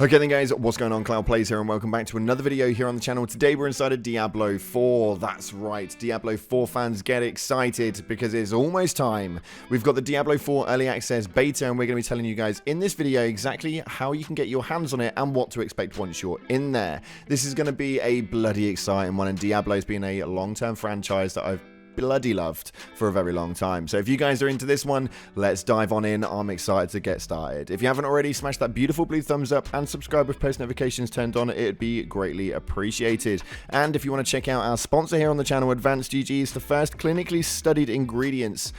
Okay then guys, what's going on? Cloud Plays here and welcome back to another video here on the channel. Today we're inside of Diablo 4. That's right, Diablo 4 fans, get excited because it's almost time. We've got the Diablo 4 Early Access Beta and we're going to be telling you guys in this video exactly how you can get your hands on it and what to expect once you're in there. This is going to be a bloody exciting one, and Diablo's been a long-term franchise that I've bloody loved for a very long time. So if you guys are into this one, let's dive on in. I'm excited to get started. If you haven't already, smash that beautiful blue thumbs up and subscribe with post notifications turned on. It'd be greatly appreciated. And if you want to check out our sponsor here on the channel, Advanced GG is the first clinically studied ingredients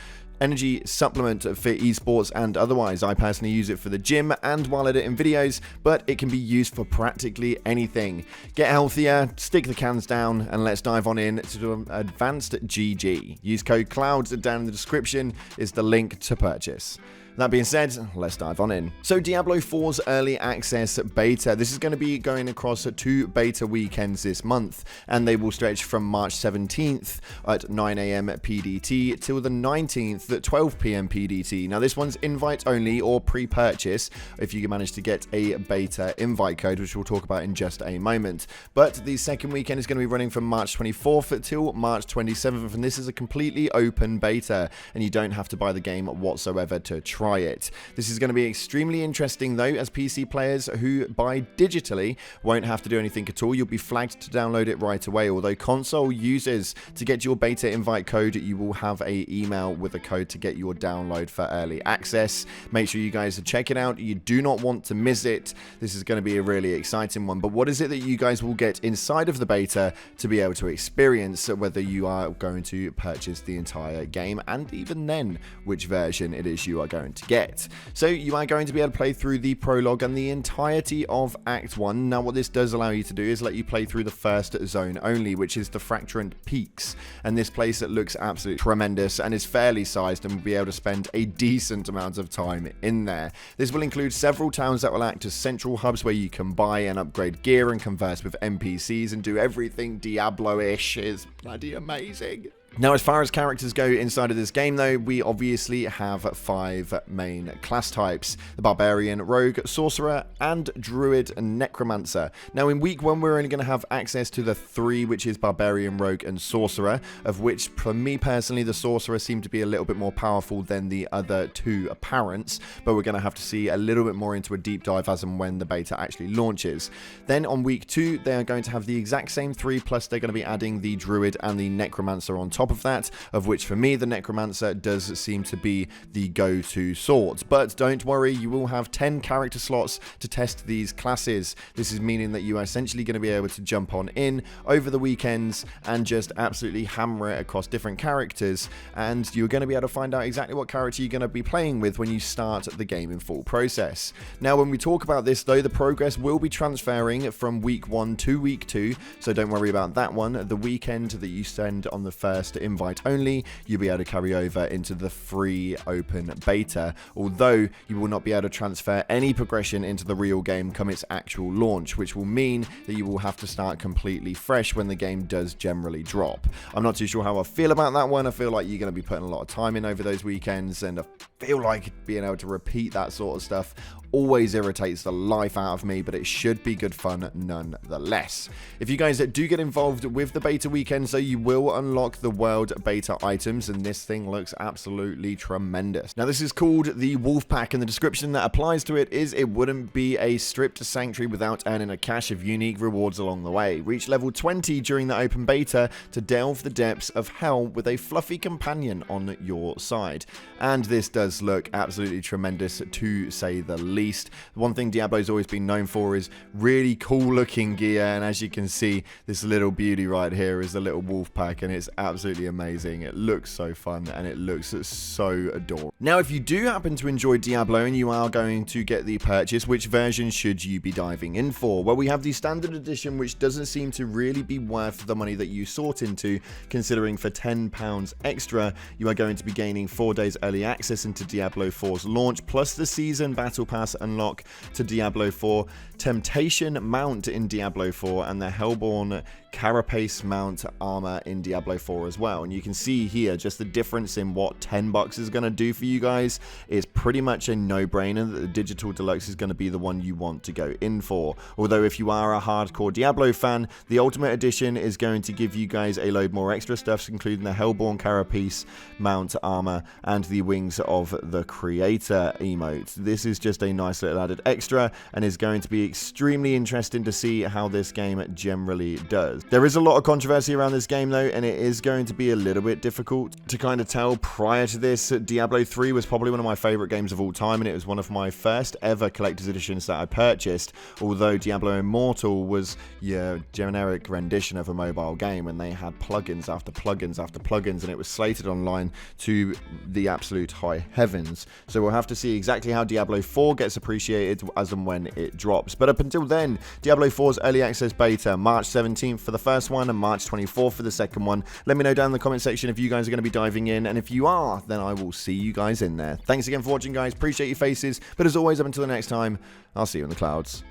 energy supplement for esports and otherwise. I personally use it for the gym and while editing videos, but it can be used for practically anything. Get healthier, stick the cans down, and let's dive on in to Advanced GG. Use code CLOUD down in the description is the link to purchase. That being said, let's dive on in. So Diablo 4's Early Access Beta. This is going to be going across 2 beta weekends this month, and they will stretch from March 17th at 9 AM PDT till the 19th at 12 PM PDT. Now this one's invite only or pre-purchase if you manage to get a beta invite code, which we'll talk about in just a moment. But the second weekend is going to be running from March 24th till March 27th, and this is a completely open beta, and you don't have to buy the game whatsoever to try it. This is going to be extremely interesting though, as PC players who buy digitally won't have to do anything at all. You'll be flagged to download it right away, although console users, to get your beta invite code, you will have a email with a code to get your download for early access. Make sure you guys check it out. You do not want to miss it. This is going to be a really exciting one. But what is it that you guys will get inside of the beta to be able to experience, whether you are going to purchase the entire game, and even then which version it is you are going to get. So you are going to be able to play through the prologue and the entirety of Act 1. Now what this does allow you to do is let you play through the first zone only, which is the Fracturant Peaks, and this place that looks absolutely tremendous and is fairly sized and will be able to spend a decent amount of time in there. This will include several towns that will act as central hubs where you can buy and upgrade gear and converse with NPCs and do everything Diablo-ish. Is bloody amazing. Now, as far as characters go inside of this game, though, we obviously have 5 main class types: the Barbarian, Rogue, Sorcerer, and Druid and Necromancer. Now, in week 1, we're only going to have access to the 3, which is Barbarian, Rogue, and Sorcerer, of which, for me personally, the Sorcerer seemed to be a little bit more powerful than the other 2 apparents, but we're going to have to see a little bit more into a deep dive as and when the beta actually launches. Then, on week 2, they are going to have the exact same 3, plus they're going to be adding the Druid and the Necromancer on top of that, of which for me the Necromancer does seem to be the go-to sort. But don't worry, you will have 10 character slots to test these classes. This is meaning that you are essentially going to be able to jump on in over the weekends and just absolutely hammer it across different characters, and you're going to be able to find out exactly what character you're going to be playing with when you start the game in full process. Now when we talk about this though, the progress will be transferring from week 1 to week 2, so don't worry about that one. The weekend that you send on the first invite only, you'll be able to carry over into the free open beta, although you will not be able to transfer any progression into the real game come its actual launch, which will mean that you will have to start completely fresh when the game does generally drop. I'm not too sure how I feel about that one. I feel like you're going to be putting a lot of time in over those weekends, and I feel like being able to repeat that sort of stuff always irritates the life out of me, but it should be good fun nonetheless. If you guys do get involved with the beta weekend, so you will unlock the world beta items, and this thing looks absolutely tremendous. Now this is called the Wolf Pack, and the description that applies to it is: it wouldn't be a stripped sanctuary without earning a cache of unique rewards along the way. Reach level 20 during the open beta to delve the depths of hell with a fluffy companion on your side. And this does look absolutely tremendous, to say the least. One thing Diablo's always been known for is really cool looking gear, and as you can see, this little beauty right here is the little wolf pack, and it's absolutely amazing. It looks so fun and it looks so adorable. Now if you do happen to enjoy Diablo and you are going to get the purchase, which version should you be diving in for? Well, we have the standard edition, which doesn't seem to really be worth the money that you sought into, considering for £10 extra you are going to be gaining 4 days early access into Diablo 4's launch, plus the season battle pass class unlock to Diablo 4, Temptation Mount in Diablo 4, and the Hellborn Carapace Mount armor in Diablo 4 as well. And you can see here just the difference in what $10 is going to do for you guys. Is pretty much a no-brainer that the Digital Deluxe is going to be the one you want to go in for. Although if you are a hardcore Diablo fan, the Ultimate Edition is going to give you guys a load more extra stuff, including the Hellborn Carapace Mount armor and the Wings of the Creator emote. This is just a nice little added extra and is going to be extremely interesting to see how this game generally does. There is a lot of controversy around this game though, and it is going to be a little bit difficult to kind of tell. Prior to this, Diablo 3 was probably one of my favorite games of all time, and it was one of my first ever collector's editions that I purchased, although Diablo Immortal was your generic rendition of a mobile game, and they had plugins after plugins after plugins, and it was slated online to the absolute high heavens. So we'll have to see exactly how Diablo 4 gets appreciated as and when it drops. But up until then, Diablo 4's early access beta, March 17th for the first one and March 24th for the second one. Let me know down in the comment section if you guys are going to be diving in, and if you are, then I will see you guys in there. Thanks again for watching, guys. Appreciate your faces, but as always, up until the next time, I'll see you in the clouds.